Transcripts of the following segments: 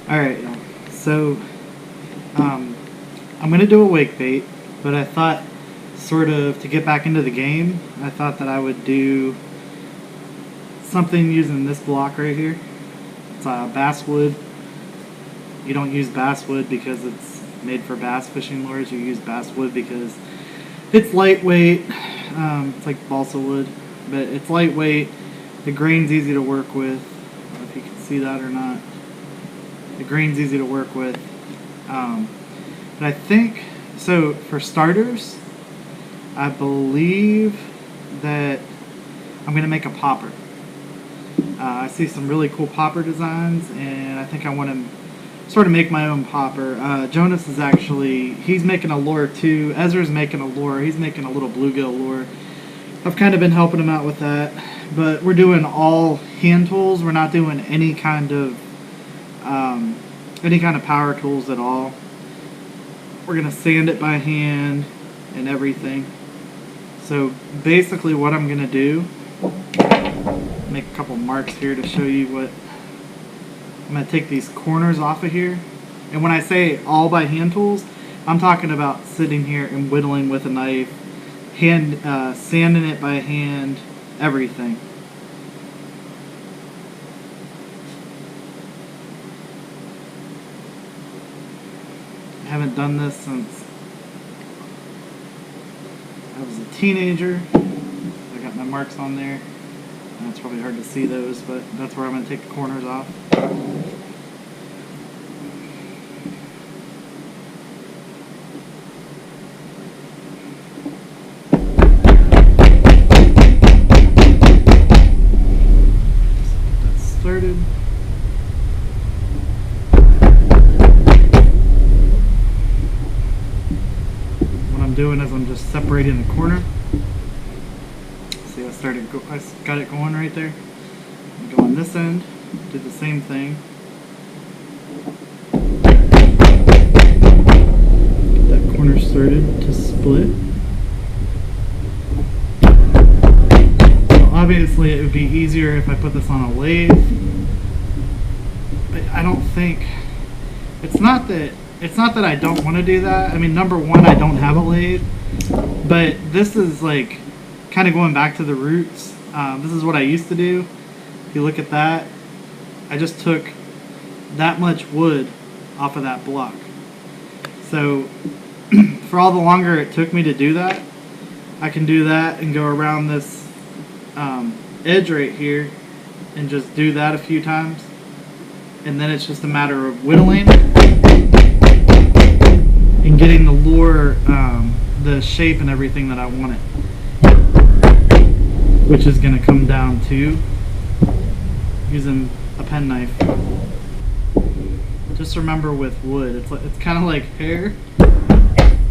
Alright, so I'm going to do a wake bait, but I thought sort of to get back into the game, I thought that I would do something using this block right here. It's basswood. You don't use basswood because it's made for bass fishing lures. You use basswood because it's lightweight. It's like balsa wood, but it's lightweight. The grain's easy to work with. I don't know if you can see that or not. The grain's easy to work with. But I think, so for starters, I believe that I'm going to make a popper. I see some really cool popper designs, and I think I want to sort of make my own popper. Jonas is actually, he's making a lure too. Ezra's making a lure. He's making a little bluegill lure. I've kind of been helping him out with that. But we're doing all hand tools. We're not doing any kind of power tools at all. We're going to sand it by hand and everything. So basically what I'm going to do, make a couple marks here to show you what, I'm going to take these corners off of here. And when I say all by hand tools, I'm talking about sitting here and whittling with a knife, sanding it by hand, everything. I haven't done this since I was a teenager. I got my marks on there. It's probably hard to see those, but that's where I'm going to take the corners off. Started. What I'm doing is I'm just separating the corner. See, I got it going right there. Go on this end, do the same thing. Get that corner started to split. Obviously it would be easier if I put this on a lathe, but I don't think, it's not that I don't want to do that. I mean, number one, I don't have a lathe, but this is like kind of going back to the roots. This is what I used to do. If you look at that, I just took that much wood off of that block. So for all the longer it took me to do that, I can do that and go around this edge right here and just do that a few times, and then it's just a matter of whittling and getting the lure, the shape and everything that I want it, which is going to come down to using a penknife. Just remember with wood, it's kind of like hair.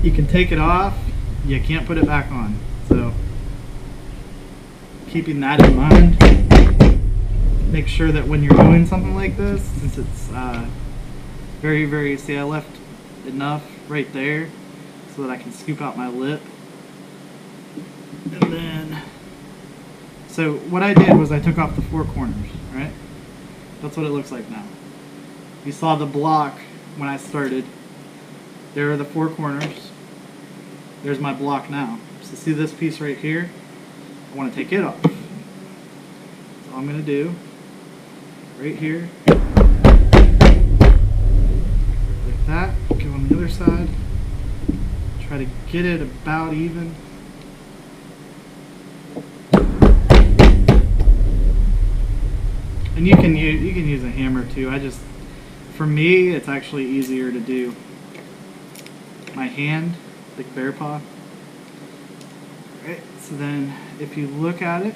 You can take it off, you can't put it back on. So keeping that in mind, make sure that when you're doing something like this, since it's very, see, I left enough right there so that I can scoop out my lip. And then, so what I did was I took off the four corners, right? That's what it looks like now. You saw the block when I started. There are the four corners. There's my block now. So see this piece right here? I want to take it off. So all I'm going to do, right here, like that, go on the other side, try to get it about even. And you can use a hammer too. For me, it's actually easier to do my hand, like bear paw. Right, so then if you look at it,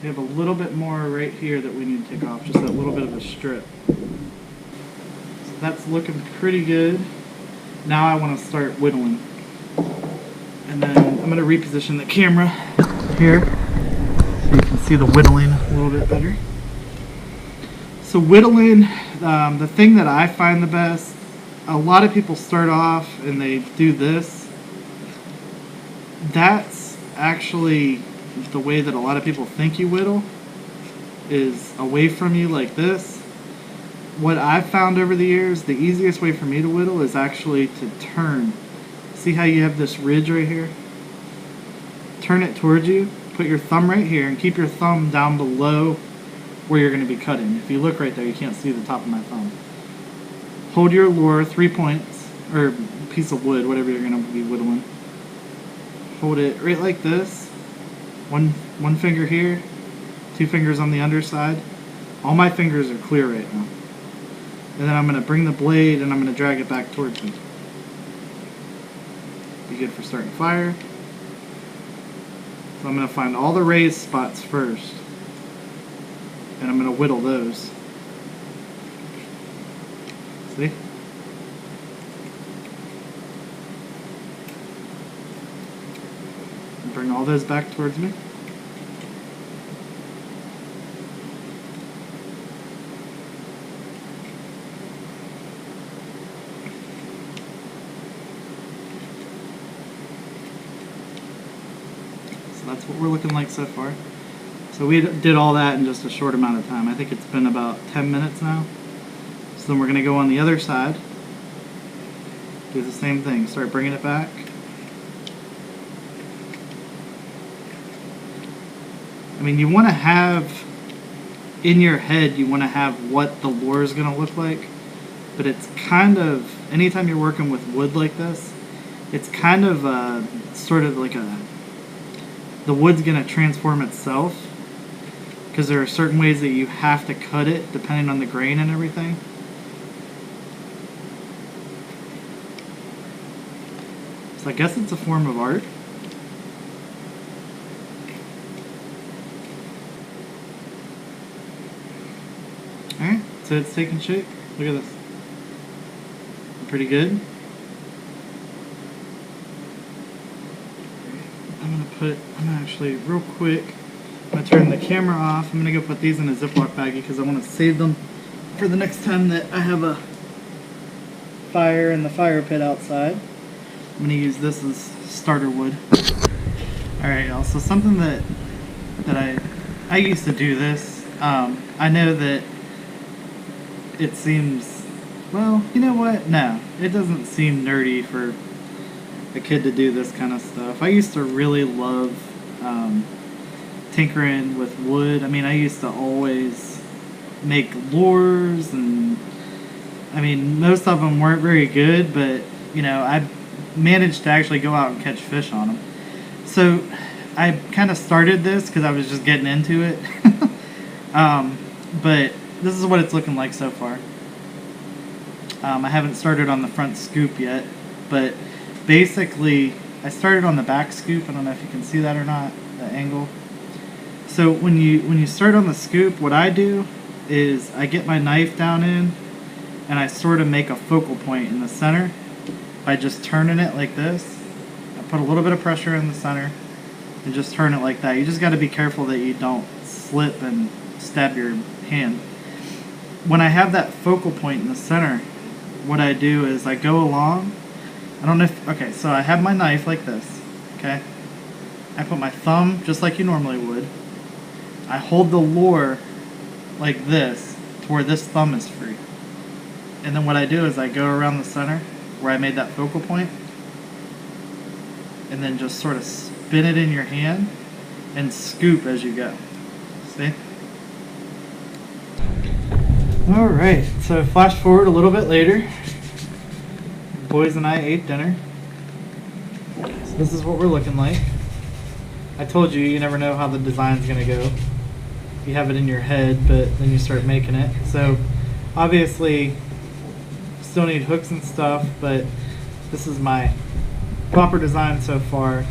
we have a little bit more right here that we need to take off, just that little bit of a strip. So that's looking pretty good. Now I want to start whittling. And then I'm going to reposition the camera here so you can see the whittling a little bit better. So whittling, the thing that I find the best, a lot of people start off and they do this. That's actually the way that a lot of people think you whittle, is away from you like this. what I've found over the years, the easiest way for me to whittle is actually to turn. See how you have this ridge right here? Turn it towards you, put your thumb right here, and keep your thumb down below where you're going to be cutting. If you look right there, you can't see the top of my thumb. Hold your lure 3 points, or piece of wood, whatever you're going to be whittling. Hold it right like this. One finger here, 2 fingers on the underside. All my fingers are clear right now. And then I'm going to bring the blade and I'm going to drag it back towards me. Be good for starting fire. So I'm going to find all the raised spots first. And I'm going to whittle those. See? And bring all those back towards me. That's what we're looking like so far. So we did all that in just a short amount of time. I think it's been about 10 minutes now. So then we're going to go on the other side. Do the same thing. Start bringing it back. I mean, you want to have, in your head, you want to have what the lure is going to look like. But it's kind of, anytime you're working with wood like this, it's kind of sort of like the wood's going to transform itself, because there are certain ways that you have to cut it depending on the grain and everything. So I guess it's a form of art. Alright, so it's taking shape. Look at this. Pretty good. I'm gonna actually, real quick, I'm gonna turn the camera off. I'm gonna go put these in a Ziploc baggie because I want to save them for the next time that I have a fire in the fire pit outside. I'm gonna use this as starter wood. Alright, y'all, so something that I used to do this. I know that it seems, well, you know what? No, it doesn't seem nerdy for a kid to do this kind of stuff. I used to really love tinkering with wood. I mean, I used to always make lures, and I mean, most of them weren't very good, but you know, I managed to actually go out and catch fish on them. So I kind of started this because I was just getting into it. But this is what it's looking like so far. I haven't started on the front scoop yet, but basically I started on the back scoop. I don't know if you can see that or not, the angle. So when you start on the scoop, what I do is I get my knife down in and I sort of make a focal point in the center by just turning it like this. I put a little bit of pressure in the center and just turn it like that. You just got to be careful that you don't slip and stab your hand. When I have that focal point in the center, what I do is I go along. I don't know if, okay, so I have my knife like this, okay? I put my thumb just like you normally would. I hold the lure like this to where this thumb is free. And then what I do is I go around the center where I made that focal point and then just sort of spin it in your hand and scoop as you go. See? Alright, so flash forward a little bit later. The boys and I ate dinner. So this is what we're looking like. I told you, you never know how the design's going to go. You have it in your head, but then you start making it. So obviously still need hooks and stuff, but this is my proper design so far.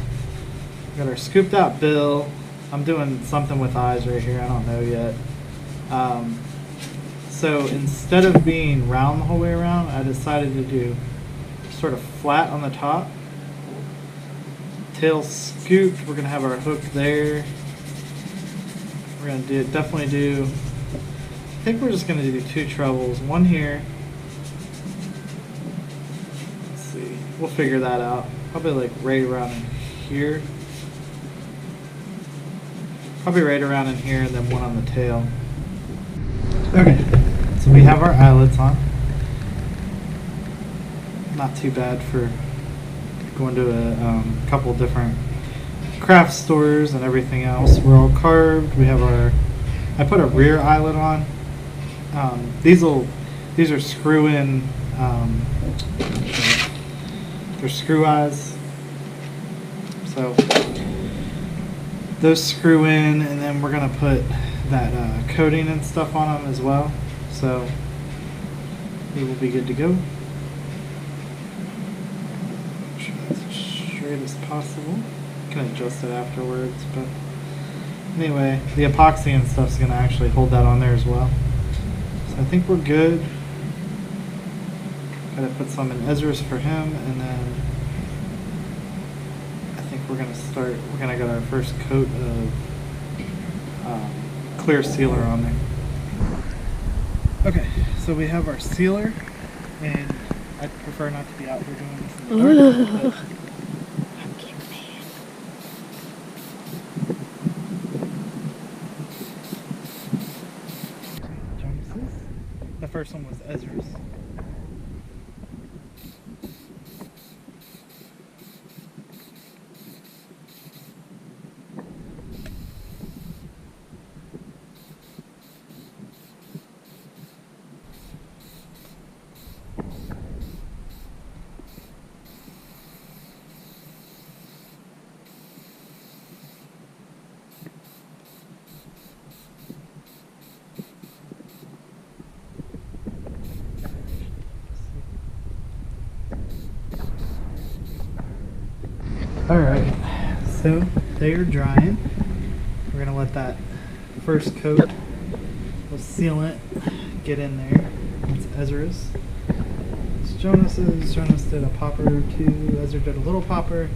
We got our scooped out bill. I'm doing something with eyes right here, I don't know yet. So instead of being round the whole way around, I decided to do sort of flat on the top. Tail scooped, we're going to have our hook there. We're going to definitely do, I think we're just going to do 2 trebles, one here. Let's see, we'll figure that out. Probably like right around in here. Probably right around in here, and then one on the tail. Okay, so we have our eyelets on. Not too bad for going to a couple different craft stores and everything else. We're all carved. We have our. I put a rear eyelet on. These are screw-in. They're screw eyes. So those screw in, and then we're gonna put that coating and stuff on them as well. So we will be good to go. Make sure that's as straight as possible. Can adjust it afterwards, but anyway, the epoxy and stuff's gonna actually hold that on there as well. So I think we're good. Gotta put some in Ezra's for him, and then I think we're gonna get our first coat of clear sealer on there. Okay, so we have our sealer, and I'd prefer not to be out here doing this in the dark. The first one was Ezra's. Alright, so they are drying. We're gonna let that first coat of sealant get in there. That's Ezra's. It's Jonas's. Jonas did a popper or two. Ezra did a little popper.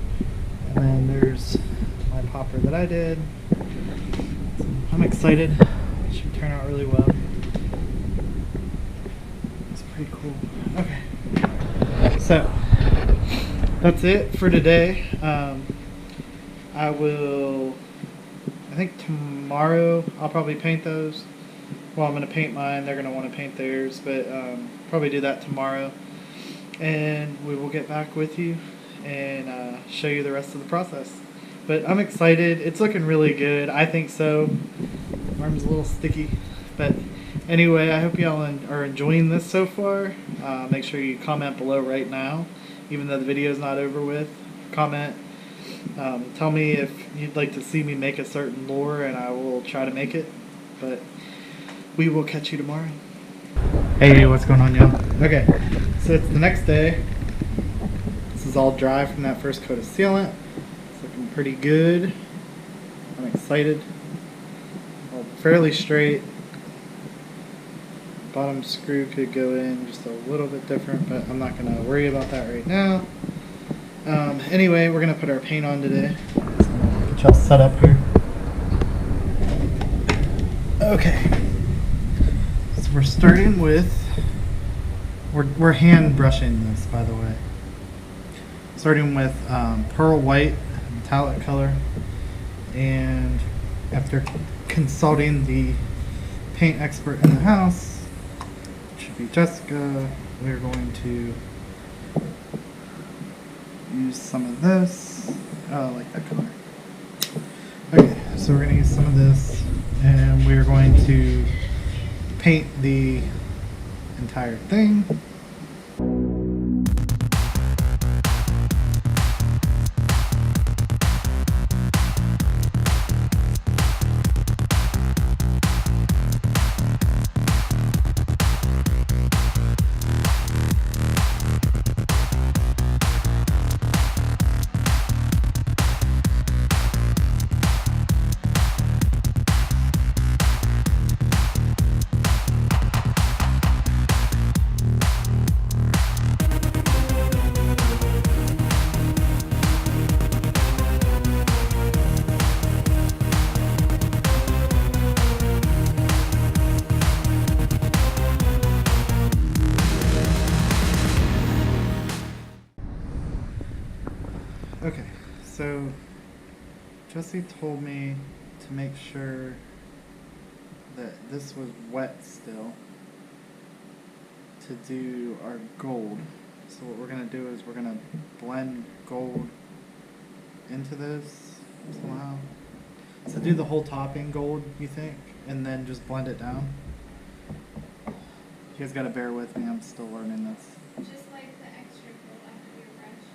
And then there's my popper that I did. So I'm excited. It should turn out really well. It's pretty cool. Okay. So that's it for today. I think tomorrow I'll probably paint those. Well, I'm going to paint mine. They're going to want to paint theirs, but probably do that tomorrow. And we will get back with you and show you the rest of the process. But I'm excited. It's looking really good. I think so. My arm's a little sticky. But anyway, I hope y'all are enjoying this so far. Make sure you comment below right now. Even though the video is not over with, comment. Tell me if you'd like to see me make a certain lure, and I will try to make it. But we will catch you tomorrow. Hey, what's going on, y'all? Okay, so it's the next day. This is all dry from that first coat of sealant. It's looking pretty good. I'm excited. All fairly straight. Bottom screw could go in just a little bit different, but I'm not going to worry about that right now. Anyway, we're going to put our paint on today. So get y'all set up here. Okay. So we're starting with, we're hand brushing this, by the way. Starting with pearl white, metallic color. And after consulting the paint expert in the house, be Jessica, we're going to use some of this. Oh, I like that color. Okay, so we're going to use some of this, and we're going to paint the entire thing. Okay, so Jesse told me to make sure that this was wet still. to do our gold. So what we're going to do is we're going to blend gold into this somehow. So do the whole topping gold, you think, and then just blend it down. You guys got to bear with me, I'm still learning this. Just like the extra gold after your brush.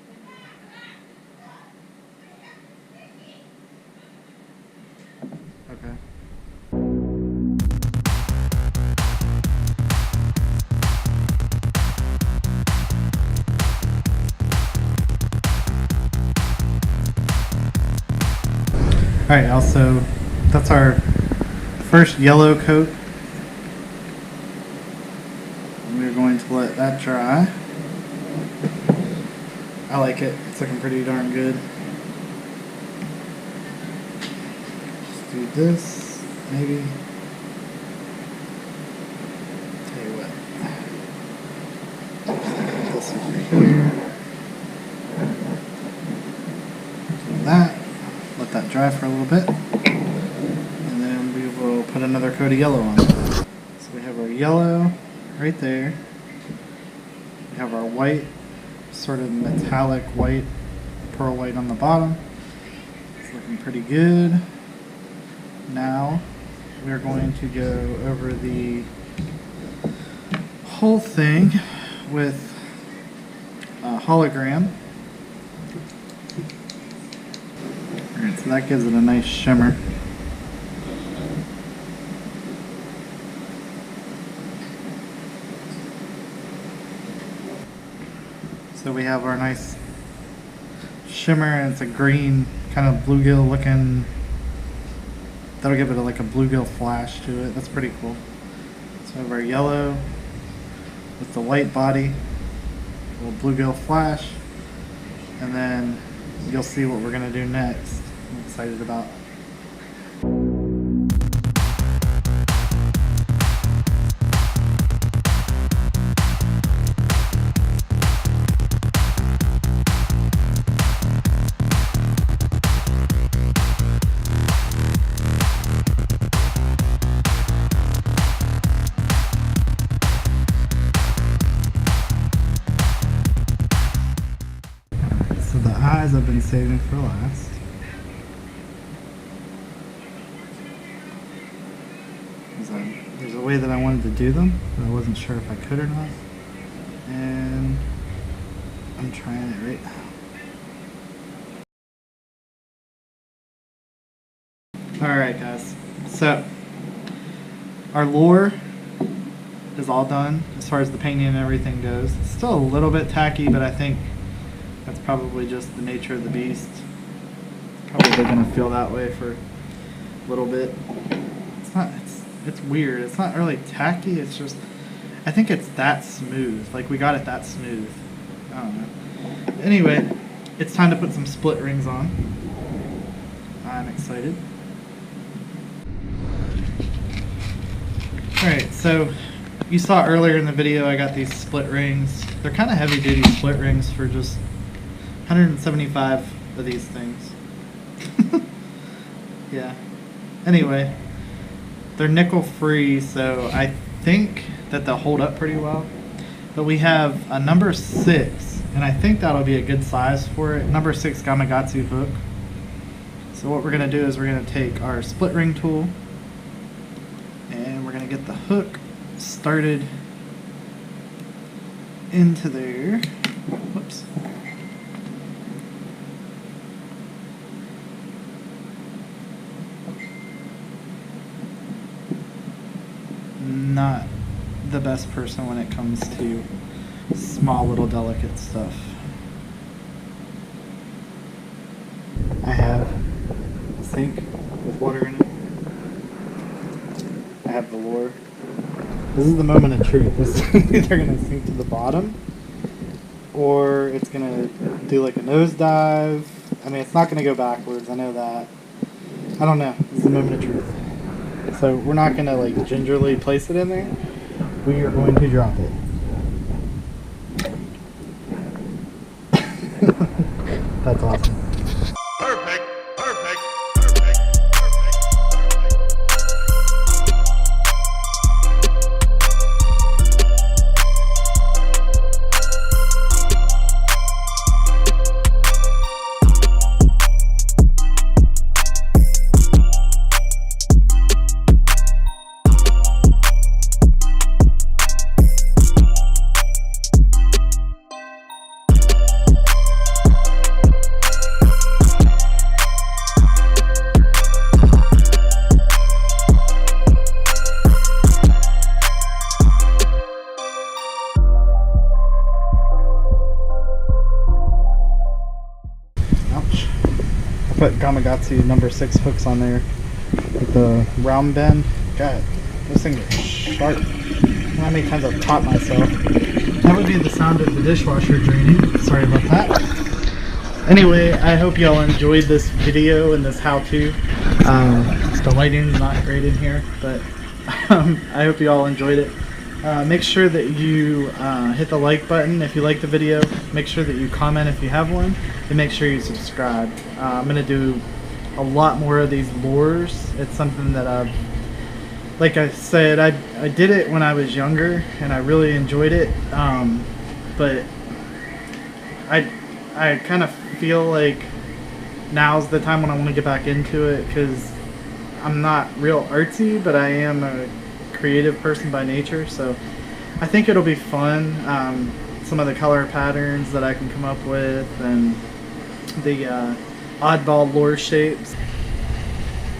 Okay. Alright, also, that's our first yellow coat. We're going to let that dry. I like it. It's looking pretty darn good. Just do this, maybe. Tell you what. This over here. Do that. Let that dry for a little bit. And then we will put another coat of yellow on. So we have our yellow right there. We have our white, sort of metallic white, pearl white on the bottom. It's looking pretty good. Now we're going to go over the whole thing with a hologram. Alright, so that gives it a nice shimmer. So we have our nice shimmer, and it's a green, kind of bluegill looking. That'll give it like a bluegill flash to it. That's pretty cool. So we have our yellow with the white body, a little bluegill flash, and then you'll see what we're gonna do next. I'm excited about. So the eyes I've been saving for last. There's a way that I wanted to do them, but I wasn't sure if I could or not. And I'm trying it right now. Alright guys, so our lure is all done as far as the painting and everything goes. It's still a little bit tacky, but I think that's probably just the nature of the beast. It's probably going to feel that way for a little bit. It's weird. It's not really tacky. It's just, I think it's that smooth. Like we got it that smooth. I don't know. Anyway, it's time to put some split rings on. I'm excited. Alright, so you saw earlier in the video I got these split rings. They're kind of heavy duty split rings for just 175 of these things. Yeah. Anyway, they're nickel free, so I think that they'll hold up pretty well. But we have a number 6, and I think that'll be a good size for it. Number 6 Gamakatsu hook. So what we're going to do is we're going to take our split ring tool, and we're going to get the hook started into there. Whoops. Not the best person when it comes to small little delicate stuff. I have a sink with water in it. I have the lure. This is the moment of truth. This is either going to sink to the bottom or it's going to do like a nosedive. I mean, it's not going to go backwards. I know that. I don't know. This is the moment of truth. So we're not going to like gingerly place it in there. We are going to drop it. That's awesome. Perfect. put Gamakatsu #6 hooks on there with the round bend. God, those things are sharp. How many times I've caught myself. That would be the sound of the dishwasher draining. Sorry about that. Anyway, I hope y'all enjoyed this video and this how-to. The lighting's not great in here, but I hope you all enjoyed it. Make sure that you hit the like button if you like the video. Make sure that you comment if you have one, and make sure you subscribe. I'm gonna do a lot more of these lures. It's something that like I said, I did it when I was younger and I really enjoyed it, but I kind of feel like now's the time when I want to get back into it, because I'm not real artsy, but I am a creative person by nature, so I think it'll be fun. Some of the color patterns that I can come up with, and the oddball lure shapes,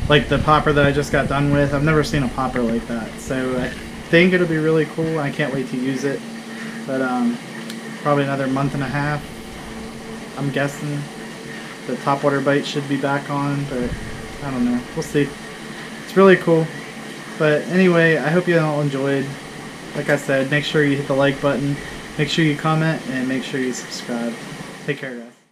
like the popper that I just got done with. I've never seen a popper like that, so I think it'll be really cool. I can't wait to use it, but probably another month and a half, I'm guessing. The topwater bite should be back on, but I don't know, we'll see. It's really cool. But anyway, I hope you all enjoyed. Like I said, make sure you hit the like button, make sure you comment, and make sure you subscribe. Take care, guys.